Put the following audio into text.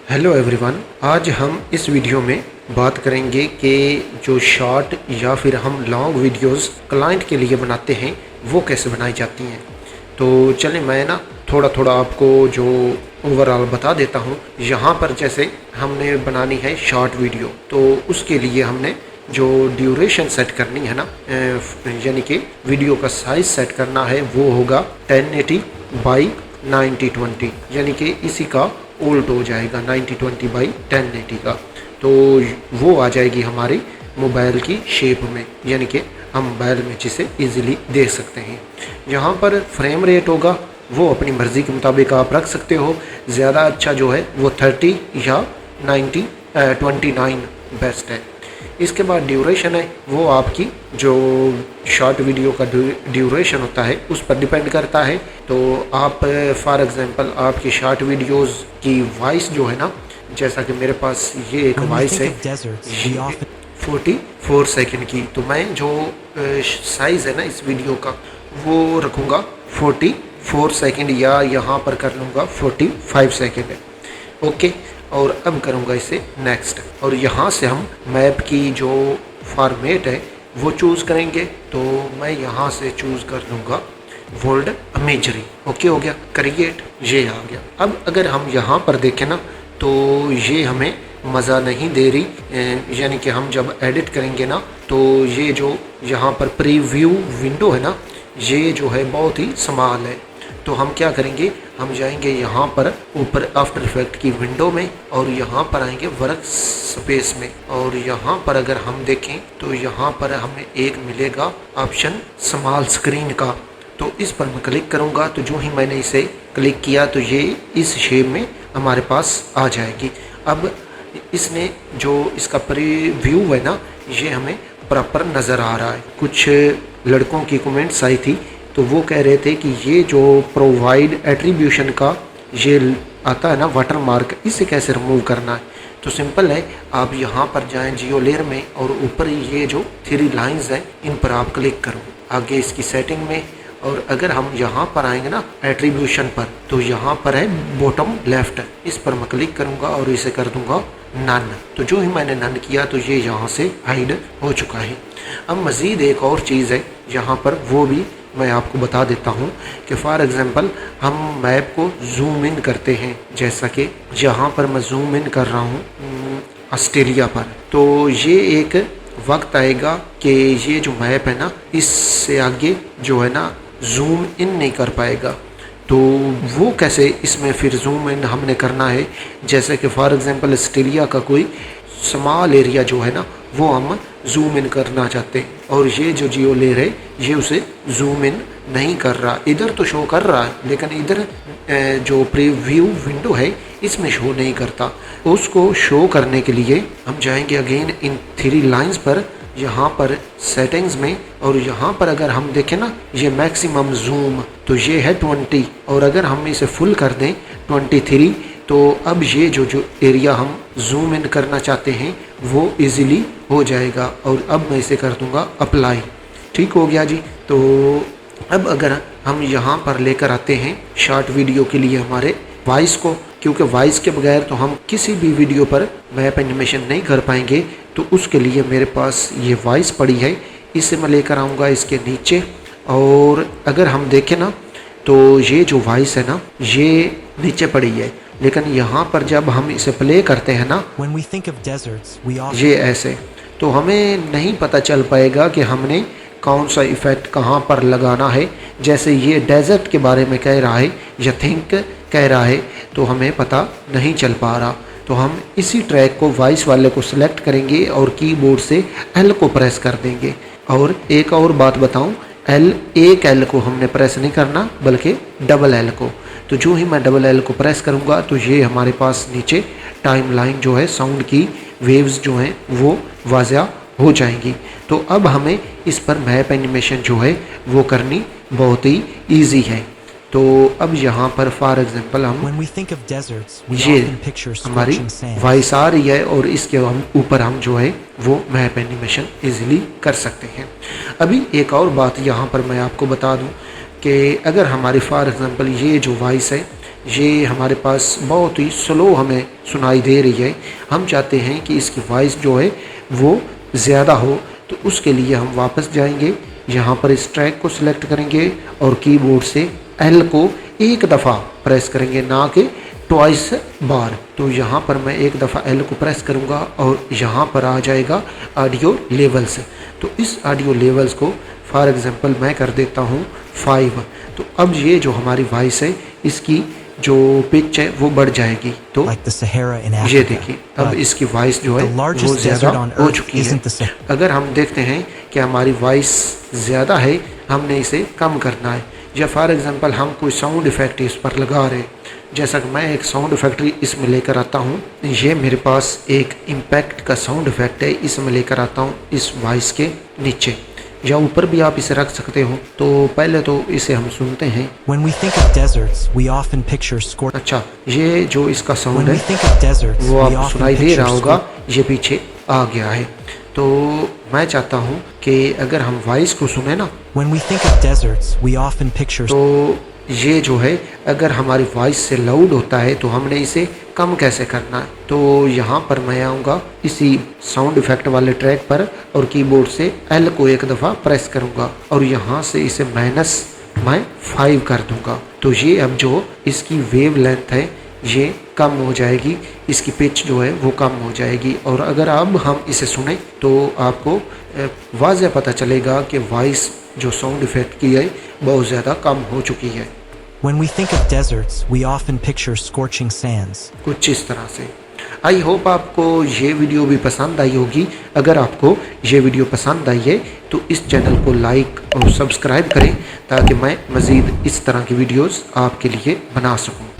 Hello everyone, आज हम इस वीडियो में बात करेंगे कि जो शॉर्ट या फिर हम लॉन्ग वीडियोस क्लाइंट के लिए बनाते हैं वो कैसे बनाई जाती हैं। तो चलें मैं ना थोड़ा थोड़ा आपको जो ओवरऑल बता देता हूँ। यहाँ पर जैसे हमने बनानी है शॉर्ट वीडियो, तो उसके लिए हमने जो ड्यूरेशन सेट करनी है ना, यानी कि वीडियो का साइज़ सेट करना है, वो होगा 1080 बाई 9020, यानी कि इसी का उल्ट हो जाएगा 9020 बाई 1080 का। तो वो आ जाएगी हमारी मोबाइल की शेप में, यानी कि हम मोबाइल में जिसे इजीली देख सकते हैं। यहाँ पर फ्रेम रेट होगा वो अपनी मर्ज़ी के मुताबिक आप रख सकते हो। ज़्यादा अच्छा जो है वो 30 या 29 बेस्ट है। इसके बाद ड्यूरेशन है, वो आपकी जो शॉर्ट वीडियो का ड्यूरेशन होता है उस पर डिपेंड करता है। तो आप फॉर एग्जांपल आपकी शॉर्ट वीडियोस की वॉइस जो है ना, जैसा कि मेरे पास ये एक वॉइस है 44 सेकंड की, तो मैं जो साइज़ है ना इस वीडियो का वो रखूँगा 44 सेकंड, या यहाँ पर कर लूँगा 45 सेकंड है। ओके, और अब करूँगा इसे नेक्स्ट, और यहाँ से हम मैप की जो फॉर्मेट है वो चूज़ करेंगे। तो मैं यहाँ से चूज़ कर लूँगा वर्ल्ड इमेजरी। ओके हो गया, क्रिएट, ये आ गया। अब अगर हम यहाँ पर देखें ना तो ये हमें मज़ा नहीं दे रही, यानी कि हम जब एडिट करेंगे ना तो ये जो यहाँ पर प्रीव्यू विंडो है ना, ये जो है बहुत ही स्मॉल है। तो हम क्या करेंगे, हम जाएंगे यहाँ पर ऊपर आफ्टर इफेक्ट की विंडो में, और यहाँ पर आएंगे वर्क स्पेस में, और यहाँ पर अगर हम देखें तो यहाँ पर हमें एक मिलेगा ऑप्शन स्मॉल स्क्रीन का। तो इस पर मैं क्लिक करूँगा, तो जो ही मैंने इसे क्लिक किया तो ये इस शेप में हमारे पास आ जाएगी। अब इसने जो इसका प्रीव्यू है ना, ये हमें प्रॉपर नज़र आ रहा है। कुछ लड़कों की कमेंट्स आई थी, तो वो कह रहे थे कि ये जो प्रोवाइड एट्रीब्यूशन का ये आता है ना वाटर मार्क, इसे कैसे रिमूव करना है। तो सिंपल है, आप यहाँ पर जाएं जियो लेयर में, और ऊपर ये जो 3 लाइंस हैं इन पर आप क्लिक करो आगे इसकी सेटिंग में। और अगर हम यहाँ पर आएंगे ना एट्रीब्यूशन पर, तो यहाँ पर है बॉटम लेफ्ट, इस पर मैं क्लिक करूँगा और इसे कर दूँगा नन। तो जो ही मैंने नन किया तो ये यहाँ से हाइड हो चुका है। अब मज़ीद एक और चीज़ है यहाँ पर, वो भी मैं आपको बता देता हूँ कि फॉर एग्ज़ाम्पल हम मैप को जूम इन करते हैं, जैसा कि यहाँ पर मैं जूम इन कर रहा हूँ ऑस्ट्रेलिया पर। तो ये एक वक्त आएगा कि ये जो मैप है ना, इससे आगे जो है ना जूम इन नहीं कर पाएगा। तो वो कैसे इसमें फिर जूम इन हमने करना है, जैसे कि फॉर एग्ज़ाम्पल ऑस्ट्रेलिया का कोई स्मॉल एरिया जो है ना वो हम जूम इन करना चाहते हैं, और ये जो जियो लेयर है ये उसे जूम इन नहीं कर रहा। इधर तो शो कर रहा है लेकिन इधर जो प्रीव्यू विंडो है इसमें शो नहीं करता। उसको शो करने के लिए हम जाएंगे अगेन इन 3 लाइंस पर, यहाँ पर सेटिंग्स में, और यहाँ पर अगर हम देखें ना ये मैक्सिमम जूम तो ये है 20, और अगर हम इसे फुल कर दें 23, तो अब ये जो एरिया हम जूम इन करना चाहते हैं वो इजीली हो जाएगा। और अब मैं इसे कर दूंगा अप्लाई। ठीक हो गया जी। तो अब अगर हम यहाँ पर लेकर आते हैं शॉर्ट वीडियो के लिए हमारे वॉइस को, क्योंकि वॉइस के बगैर तो हम किसी भी वीडियो पर मैप एनिमेशन नहीं कर पाएंगे, तो उसके लिए मेरे पास ये वॉइस पड़ी है, इसे मैं लेकर आऊँगा इसके नीचे। और अगर हम देखें ना तो ये जो वॉइस है ना ये नीचे पड़ी है, लेकिन यहाँ पर जब हम इसे प्ले करते हैं ना ये ऐसे, तो हमें नहीं पता चल पाएगा कि हमने कौन सा इफ़ेक्ट कहाँ पर लगाना है। जैसे ये डेजर्ट के बारे में कह रहा है या थिंक कह रहा है, तो हमें पता नहीं चल पा रहा। तो हम इसी ट्रैक को वॉइस वाले को सिलेक्ट करेंगे और कीबोर्ड से L को प्रेस कर देंगे। और एक और बात बताऊं, एक L को हमने प्रेस नहीं करना बल्कि डबल L को। तो जो ही मैं डबल L को प्रेस करूंगा तो ये हमारे पास नीचे टाइमलाइन जो है, साउंड की वेव्स जो हैं वो वाज़ा हो जाएंगी। तो अब हमें इस पर मैप एनिमेशन जो है वो करनी बहुत ही ईजी है। तो अब यहाँ पर फॉर एग्जांपल हम ये हमारी वॉइस आ रही है और इसके हम ऊपर हम जो है वो मैप एनिमेशन इजीली कर सकते हैं। अभी एक और बात यहाँ पर मैं आपको बता दूँ कि अगर हमारी फॉर एग्जांपल ये जो वॉइस है ये हमारे पास बहुत ही स्लो हमें सुनाई दे रही है। हम चाहते हैं कि इसकी वॉइस जो है वो ज़्यादा हो, तो उसके लिए हम वापस जाएंगे, यहाँ पर इस ट्रैक को सिलेक्ट करेंगे और कीबोर्ड से L को एक दफ़ा प्रेस करेंगे, ना कि ट्वाइस बार। तो यहाँ पर मैं एक दफ़ा L को प्रेस करूँगा और यहाँ पर आ जाएगा ऑडियो लेवल्स। तो इस ऑडियो लेवल्स को फॉर एग्ज़ाम्पल मैं कर देता हूँ 5। तो अब ये जो हमारी वॉइस है इसकी जो पिच है वो बढ़ जाएगी। तो ये देखिए अब इसकी वॉइस जो है वो ज़्यादा हो चुकी है। अगर हम देखते हैं कि हमारी वॉइस ज़्यादा है, हमने इसे कम करना है, या फॉर एग्ज़ाम्पल हम कोई साउंड इफ़ेक्ट इस पर लगा रहे हैं, जैसा कि मैं एक साउंड इफ़ेक्ट इसमें लेकर आता हूँ। ये मेरे पास एक इम्पैक्ट का साउंड इफ़ेक्ट है, इसमें लेकर आता हूँ इस वॉइस के नीचे, या ऊपर भी आप इसे रख सकते हो। तो पहले तो इसे हम सुनते हैं। When we think of deserts, we often picture scorched. अच्छा, ये जो इसका साउंड When है we think of deserts, वो we आपको often सुनाई दे picture रहा होगा, scorched. ये पीछे आ गया है। तो मैं चाहता हूँ कि अगर हम वॉइस को सुने ना, When we think of deserts, we often picture. तो ये जो है अगर हमारी वॉइस से लाउड होता है तो हमने इसे कम कैसे करना है। तो यहाँ पर मैं आऊँगा इसी साउंड इफ़ेक्ट वाले ट्रैक पर और कीबोर्ड से L को एक दफ़ा प्रेस करूँगा और यहाँ से इसे -5 कर दूँगा। तो ये अब जो इसकी वेव लेंथ है ये कम हो जाएगी, इसकी पिच जो है वो कम हो जाएगी। और अगर अब हम इसे सुने तो आपको वाज़ेह पता चलेगा कि वॉइस जो साउंड इफ़ेक्ट की है बहुत ज़्यादा कम हो चुकी है। When we think of deserts, we often picture scorching sands. कुछ इस तरह से। आई होप आपको ये वीडियो भी पसंद आई होगी। अगर आपको ये वीडियो पसंद आई है तो इस चैनल को लाइक और सब्सक्राइब करें ताकि मैं मज़ीद इस तरह की वीडियोस आपके लिए बना सकूं।